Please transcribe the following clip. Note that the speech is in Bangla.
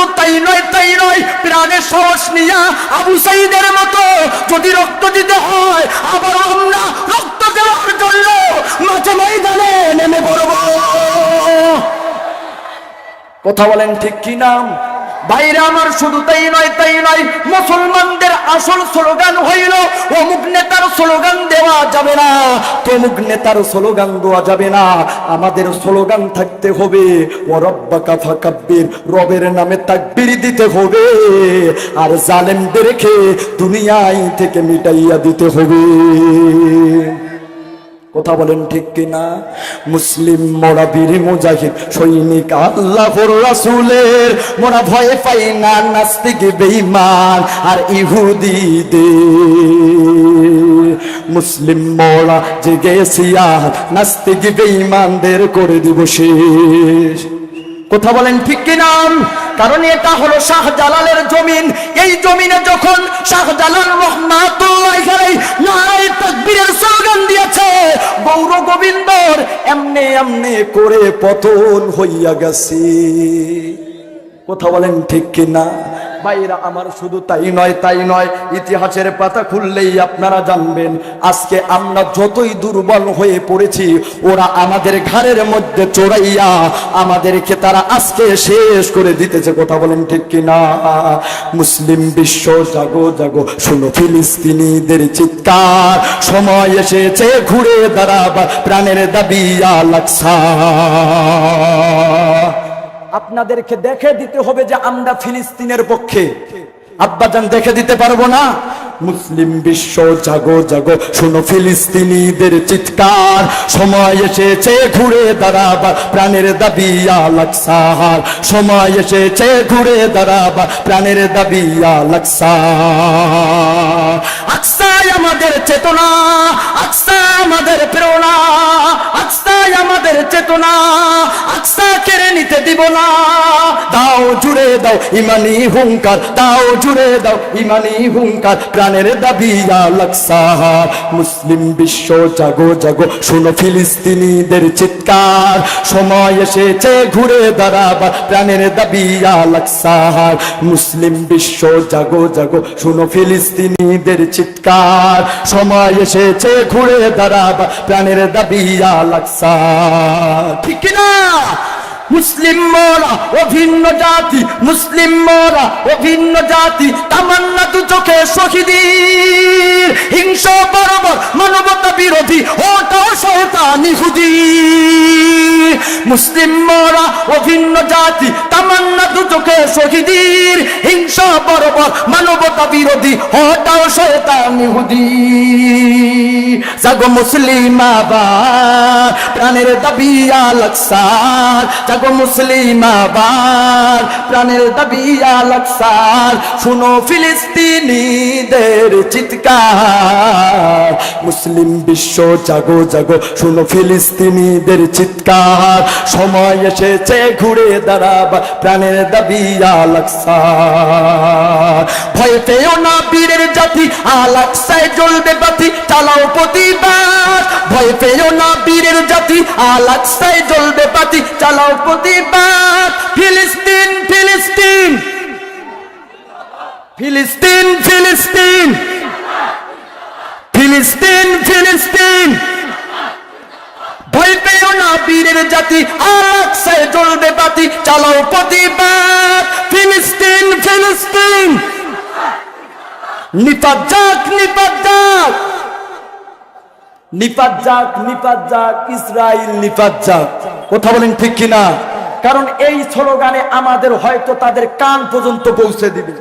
শুধু তাই নয়, প্রাণের সাহস নিয়া আবু সাঈদের মতো যদি রক্ত দিতে হয়, আবার আমরা রক্ত দেওয়ার জন্য মাঠে ময়দানে নেমে পড়ব। কথা বলেন ঠিক কি না? ভাইরা আমার, শুধু তাই নয়, মুসলমানদের আসল স্লোগান হইল অমুক নেতার স্লোগান দেওয়া যাবে না, তমুক নেতার স্লোগান দেওয়া যাবে না। আমাদের স্লোগান থাকতে হবে ওয়া রাব্বাকা ফাকাব্বির, রবের নামে তাকবীর দিতে হবে, আর জালেমদেরকে দুনিয়ায় থেকে মিটাইয়া দিতে হবে। কথা বলেন ঠিক কিনা? মুসলিম মোরা বীর মুজাহিদ সৈনিক আল্লাহর রাসূলের, মোরা ভয় পাই না নাস্তিক বেঈমান আর ইহুদিদের। মুসলিম মোরা জেগেছি আর নাস্তিক বেঈমানদের করে দিব শেষ। কথা বলেন ঠিক কিনা? কারণ এটা হলো শাহজালালের জমিন। এই জমিনে যখন শাহজালাল রাহমাতুল্লাহি আলাইহি নারায়ে তাকবীরের স্লোগান দিয়েছে, গৌর গোবিন্দর এমনে করে পতন হইয়া গেছে। কথা বলেন ঠিক কিনা? ভাইরা আমার, শুধু তাই নয়, ইতিহাসের পাতা খুললেই আপনারা জানবেন আজকে আমরা যতই দুর্বল হয়ে পড়েছি, ওরা আমাদের ঘাড়ের মধ্যে চড়াইয়া আমাদেরকে তারা আজকে শেষ করে দিতেছে। কথা বলেন ঠিক কিনা? মুসলিম বিশ্ব জাগো জাগো, শুনো ফিলিস্তিনিদের চিৎকার, সময় এসেছে ঘুরে দাঁড়াবার প্রাণের দাবি আল আকসা। আপনাদেরকে দেখে দিতে হবে যে আমরা ফিলিস্তিনের পক্ষে। আব্বাজান দেখে দিতে পারবো না? মুসলিম বিশ্ব জাগো জাগো, শুনো ফিলিস্তিনিদের চিৎকার, সময় এসেছে ঘুরে দাঁড়াবার প্রাণের দাবি আল আকসা। সময় এসেছে ঘুরে দাঁড়াবার প্রাণের দাবি আল আকসা। আকসাই আমাদের চেতনা, আকসা আমাদের প্রেরণা, আকসাই আমাদের চেতনা, আকসা কেড়ে নিতে দিব না। দাও জুড়ে দাও ইমানি হুঙ্কার, দাও জুড়ে দাও ইমানি হুঙ্কার, প্রাণের দাবি আল আকসা। মুসলিম বিশ্ব জাগো জাগো, শুনো ফিলিস্তিনিদের চিৎকার, সময় এসেছে ঘুরে দাঁড়াবার প্রাণের দাবি আল আকসা। মুসলিম বিশ্ব জাগো জাগো, শুনো ফিলিস্তিনিদের চিৎকার, সময় এসেছে ঘুরে দাঁড়াবার প্রাণের দাবি আল আকসা। ঠিক কিনা? মুসলিম মোরা অভিন্ন জাতি, মুসলিম মোরা অভিন্ন জাতি, তামান্না দু চোখে শহীদের, হিংস বরাবর মানবতা বিরোধী, ওটাও শয়তান ইহুদি। মুসলিম মোরা অভিন্ন জাতি, তামান্না দু চোখে শহীদের, হিংস বরাবর মানবতা বিরোধী, ওটাও শয়তান ইহুদি। জাগো মুসলিম আবার, প্রাণের দাবি আল আকসা। জাগো মুসলিম আবার, প্রাণের দাবি আল আকসা। শুনো ফিলিস্তিনিদের চিৎকার, মুসলিম বিশ্ব জাগো জাগো, শুনো ফিলিস্তিনিদের চিৎকার, সময় এসেছে ঘুরে দাঁড়াবার প্রাণের দাবি আল আকসা। ভয় পেও না বীরের জাতি, আল আকসায় জ্বলবে বাতি, চালাও প্রতিবাদ। ভয় পেও না বীরের জাতি, আল আকসায় জ্বলবে বাতি, চালাও প্রতিবাদ। ফিলিস্তিন ফিলিস্তিন ফিলিস্তিন ফিলিস্তিন ফিলিস্তিন ফিলিস্তিন, ভয় পেও না বীরের জাতি, আল আকসায় জ্বলবে বাতি, চালাও প্রতিবাদ। ফিলিস্তিন ফিলিস্তিন, নিপাত যাক নিপাত যাক, নিপাত যাক নিপাত যাক, ইসরাইল নিপাত যাক। কথা বলেন ঠিক কিনা? কারণ এই স্লোগানে আমাদের হয়তো তাদের কান পর্যন্ত পৌঁছে দিবে।